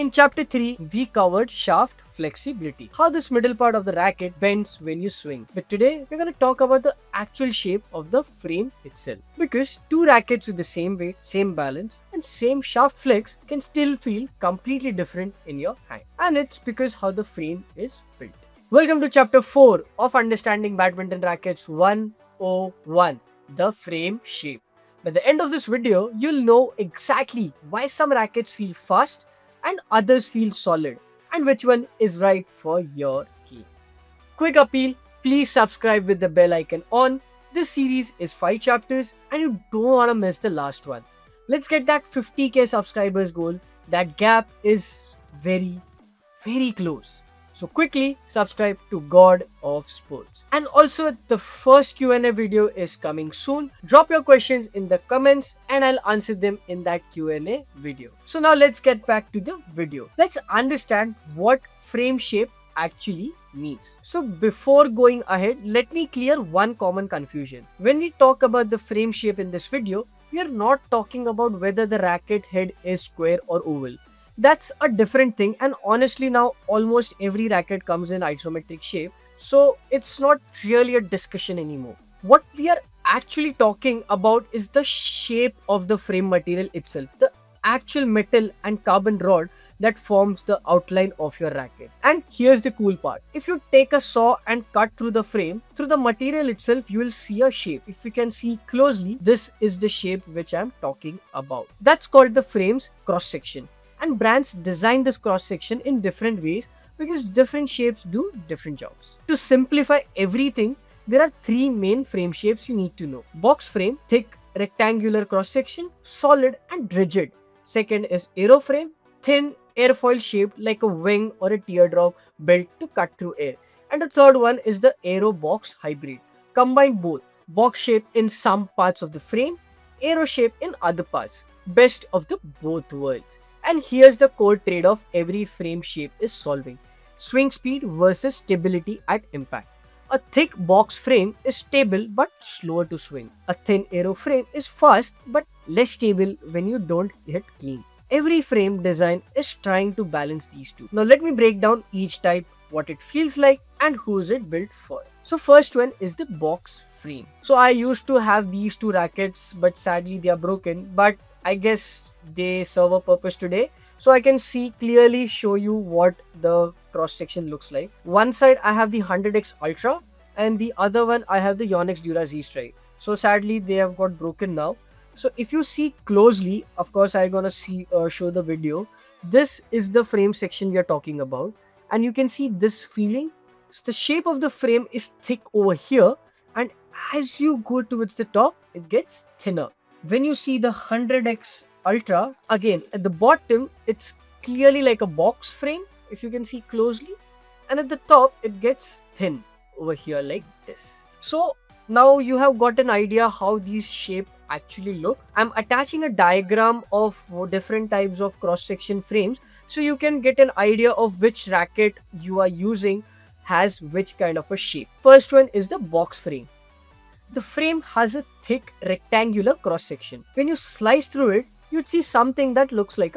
In chapter 3, we covered shaft flexibility, how this middle part of the racket bends when you swing. But today, we're going to talk about the actual shape of the frame itself. Because two rackets with the same weight, same balance, and same shaft flex can still feel completely different in your hand. And it's because how the frame is built. Welcome to chapter 4 of Understanding Badminton Rackets 101, the frame shape. By the end of this video, you'll know exactly why some rackets feel fast and others feel solid, and which one is right for your game. Quick appeal, please subscribe with the bell icon on. This series is 5 chapters and you don't want to miss the last one. Let's get that 50k subscribers goal. That gap is very, very close. So quickly subscribe to God of Sports. And also the first Q&A video is coming soon. Drop your questions in the comments and I'll answer them in that Q&A video. So now let's get back to the video. Let's understand what frame shape actually means. So before going ahead, let me clear one common confusion. When we talk about the frame shape in this video, we are not talking about whether the racket head is square or oval. That's a different thing, and honestly now almost every racket comes in isometric shape, so it's not really a discussion anymore. What we are actually talking about is the shape of the frame material itself, the actual metal and carbon rod that forms the outline of your racket. And here's the cool part. If you take a saw and cut through the frame, through the material itself, you will see a shape. If you can see closely, this is the shape which I'm talking about. That's called the frame's cross section. And brands design this cross section in different ways because different shapes do different jobs. To simplify everything, there are 3 main frame shapes you need to know. Box frame, thick rectangular cross section, solid and rigid. Second is aero frame, thin airfoil shaped like a wing or a teardrop built to cut through air. And the third one is the aero box hybrid. Combine both, box shape in some parts of the frame, aero shape in other parts. Best of the both worlds. And here's the core trade-off every frame shape is solving. Swing speed versus stability at impact. A thick box frame is stable but slower to swing. A thin aero frame is fast but less stable when you don't hit clean. Every frame design is trying to balance these two. Now let me break down each type, what it feels like and who is it built for. So first one is the box frame. So I used to have these 2 rackets, but sadly they are broken, but I guess they serve a purpose today, so I can clearly show you what the cross section looks like. One side I have the 100X Ultra and the other one I have the Yonex Dura Z Strike. So sadly they have got broken now. So if you see closely, of course I'm gonna show the video. This is the frame section we are talking about, and you can see this feeling. So the shape of the frame is thick over here, and as you go towards the top, it gets thinner. When you see the 100X Ultra, again at the bottom it's clearly like a box frame if you can see closely, and at the top it gets thin over here like this. So now you have got an idea how these shape actually look. I'm attaching a diagram of different types of cross section frames so you can get an idea of which racket you are using has which kind of a shape. First one is the box frame. The frame has a thick rectangular cross section. When you slice through it, you'd see something that looks like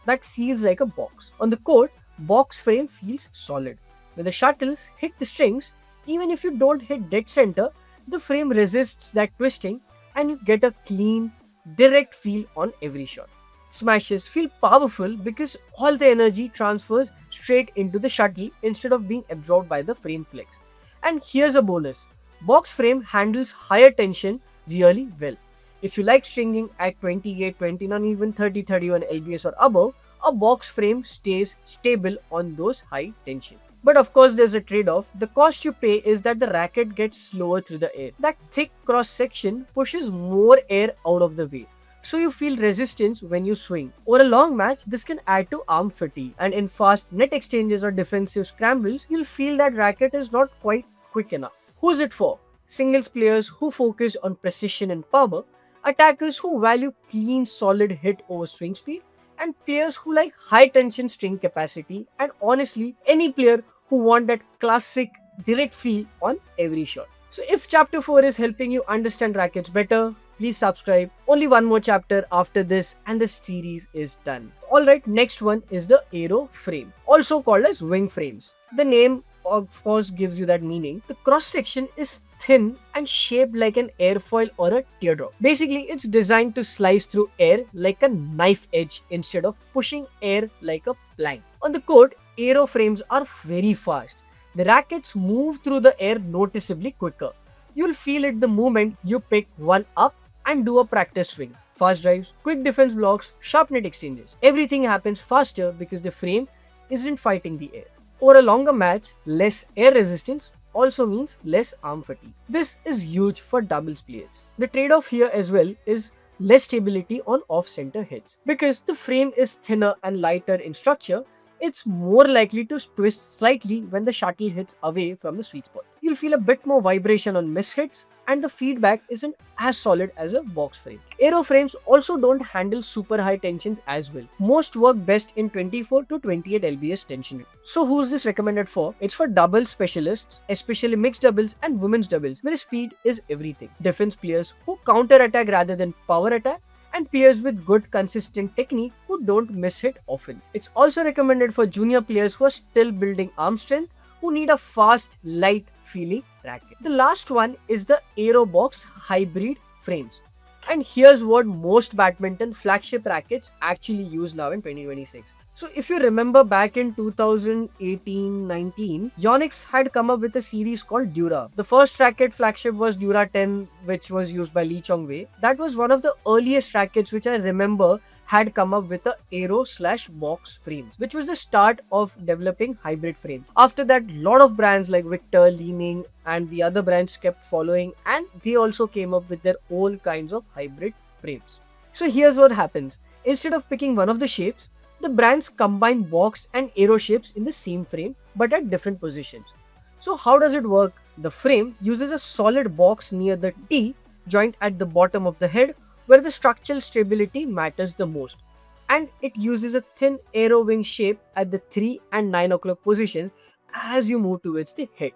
that feels like a box. On the court, box frame feels solid. When the shuttles hit the strings, even if you don't hit dead center, the frame resists that twisting and you get a clean, direct feel on every shot. Smashes feel powerful because all the energy transfers straight into the shuttle instead of being absorbed by the frame flex. And here's a bonus. Box frame handles higher tension really well. If you like stringing at 28, 29, even 30, 31 lbs or above, a box frame stays stable on those high tensions. But of course there's a trade-off. The cost you pay is that the racket gets slower through the air. That thick cross section pushes more air out of the way, so you feel resistance when you swing. Over a long match, this can add to arm fatigue, and in fast net exchanges or defensive scrambles, you'll feel that racket is not quite quick enough. Who's it for? Singles players who focus on precision and power, attackers who value clean solid hit over swing speed, and players who like high tension string capacity, and honestly any player who want that classic direct feel on every shot. So if chapter 4 is helping you understand rackets better, please subscribe. Only one more chapter after this and the series is done. Alright, next one is the aero frame, also called as wing frames. The name of course gives you that meaning. The cross section is thin and shaped like an airfoil or a teardrop. Basically, it's designed to slice through air like a knife edge instead of pushing air like a plank. On the court, aero frames are very fast. The rackets move through the air noticeably quicker. You'll feel it the moment you pick one up and do a practice swing. Fast drives, quick defense blocks, sharp net exchanges. Everything happens faster because the frame isn't fighting the air. Over a longer match, less air resistance also means less arm fatigue. This is huge for doubles players. The trade-off here as well is less stability on off-center hits. Because the frame is thinner and lighter in structure, it's more likely to twist slightly when the shuttle hits away from the sweet spot. You'll feel a bit more vibration on miss hits, and the feedback isn't as solid as a box frame. Aero frames also don't handle super high tensions as well. Most work best in 24 to 28 lbs tension. So who's this recommended for? It's for doubles specialists, especially mixed doubles and women's doubles, where speed is everything. Defense players who counter attack rather than power attack, and players with good consistent technique who don't miss hit often. It's also recommended for junior players who are still building arm strength, who need a fast, light feeling racket. The last one is the Aerobox hybrid frames. And here's what most badminton flagship rackets actually use now in 2026. So if you remember back in 2018-19, Yonex had come up with a series called Dura. The first racket flagship was Dura 10, which was used by Lee Chong-wei. That was one of the earliest rackets which I remember had come up with the aero/box frames, which was the start of developing hybrid frames. After that, a lot of brands like Victor, Li-Ning and the other brands kept following, and they also came up with their own kinds of hybrid frames. So here's what happens. Instead of picking one of the shapes, the brands combine box and aero shapes in the same frame but at different positions. So how does it work? The frame uses a solid box near the T joint at the bottom of the head, where the structural stability matters the most, and it uses a thin aero wing shape at the 3 and 9 o'clock positions as you move towards the head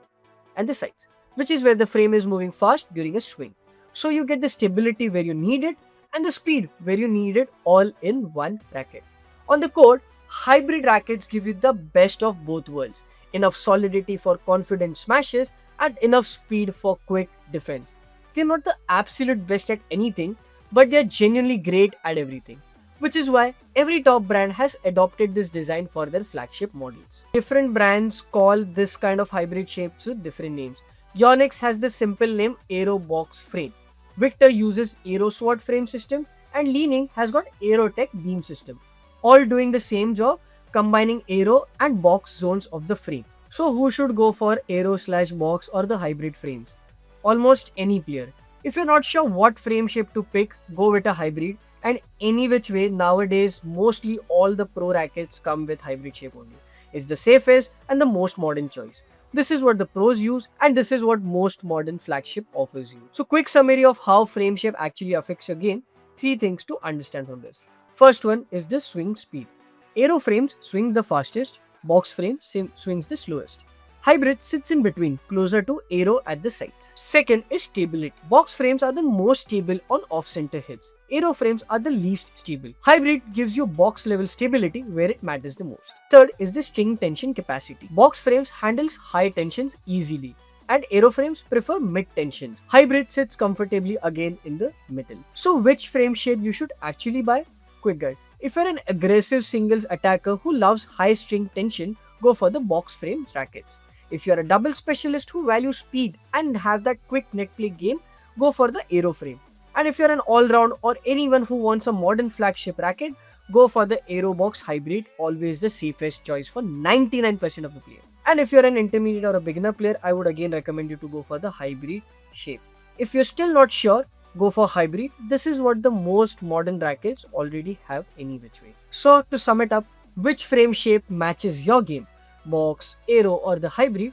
and the sides, which is where the frame is moving fast during a swing. So you get the stability where you need it and the speed where you need it, all in one racket. On the court, hybrid rackets give you the best of both worlds: enough solidity for confident smashes and enough speed for quick defense. They're not the absolute best at anything, but they're genuinely great at everything, which is why every top brand has adopted this design for their flagship models. Different brands call this kind of hybrid shapes with different names. Yonex has the simple name Aerobox frame. Victor uses AeroSword frame system, and Li-Ning has got Aerotech beam system, all doing the same job, combining aero and box zones of the frame. So who should go for aero/box or the hybrid frames? Almost any player. If you're not sure what frame shape to pick, go with a hybrid, and any which way nowadays mostly all the pro rackets come with hybrid shape only. It's the safest and the most modern choice. This is what the pros use, and this is what most modern flagship offers you. So quick summary of how frame shape actually affects your game. 3 things to understand from this. First one is the swing speed. Aero frames swing the fastest, box frame swings the slowest. Hybrid sits in between, closer to aero at the sides. Second is stability. Box frames are the most stable on off-center hits. Aero frames are the least stable. Hybrid gives you box level stability where it matters the most. Third is the string tension capacity. Box frames handles high tensions easily, and aero frames prefer mid tension. Hybrid sits comfortably again in the middle. So which frame shape you should actually buy? Quick guide. If you're an aggressive singles attacker who loves high string tension, go for the box frame rackets. If you're a double specialist who values speed and have that quick net play game, go for the aero frame. And if you're an all-round or anyone who wants a modern flagship racket, go for the Aerobox hybrid, always the safest choice for 99% of the players. And if you're an intermediate or a beginner player, I would again recommend you to go for the hybrid shape. If you're still not sure, go for hybrid. This is what the most modern rackets already have any which way. So to sum it up, which frame shape matches your game? Box, aero or the hybrid?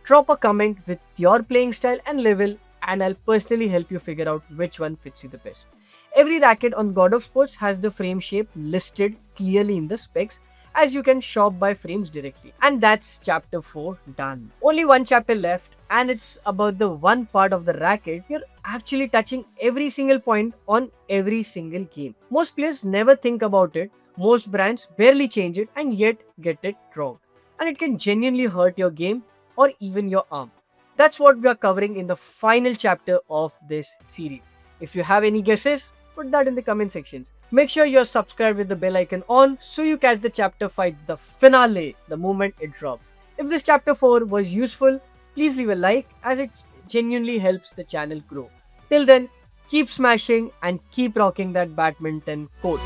Drop a comment with your playing style and level, and I'll personally help you figure out which one fits you the best. Every racket on God of Sports has the frame shape listed clearly in the specs, as you can shop by frames directly. And that's chapter 4 done. Only one chapter left, and it's about the one part of the racket you're actually touching every single point on every single game. Most players never think about it, Most brands barely change it and yet get it wrong. And it can genuinely hurt your game or even your arm. That's what we are covering in the final chapter of this series. If you have any guesses, put that in the comment sections. Make sure you're subscribed with the bell icon on so you catch the chapter 5, the finale, the moment it drops. If this chapter 4 was useful, please leave a like as it genuinely helps the channel grow. Till then, keep smashing and keep rocking that badminton court.